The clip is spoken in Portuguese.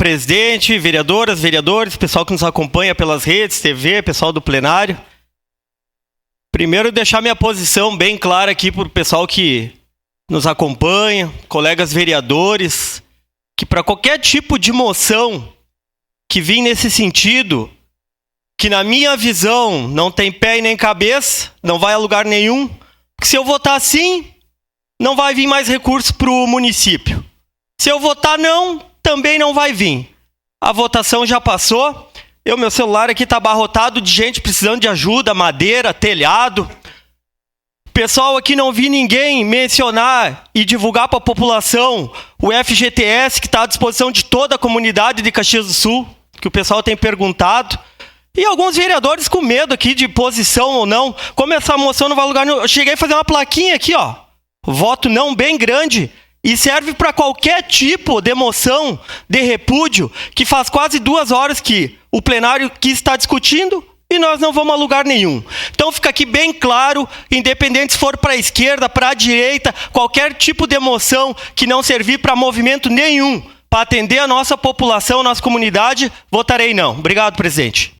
presidente, vereadoras, vereadores, pessoal que nos acompanha pelas redes, TV, pessoal do plenário. Primeiro, deixar minha posição bem clara aqui para o pessoal que nos acompanha, colegas vereadores, que para qualquer tipo de moção que vir nesse sentido, que na minha visão não tem pé e nem cabeça, não vai a lugar nenhum, porque se eu votar sim, não vai vir mais recurso para o município. Se eu votar não, também não vai vir. A votação já passou. Meu celular aqui está abarrotado de gente precisando de ajuda, madeira, telhado. Pessoal, aqui não vi ninguém mencionar e divulgar para a população o FGTS, que está à disposição de toda a comunidade de Caxias do Sul, que o pessoal tem perguntado. E alguns vereadores com medo aqui de posição ou não. Como essa moção não vai a lugar nenhum, eu cheguei a fazer uma plaquinha aqui, ó. Voto não bem grande. E serve para qualquer tipo de moção de repúdio, que faz quase 2 horas que o plenário aqui está discutindo e nós não vamos a lugar nenhum. Então fica aqui bem claro, independente se for para a esquerda, para a direita, qualquer tipo de moção que não servir para movimento nenhum, para atender a nossa população, a nossa comunidade, votarei não. Obrigado, presidente.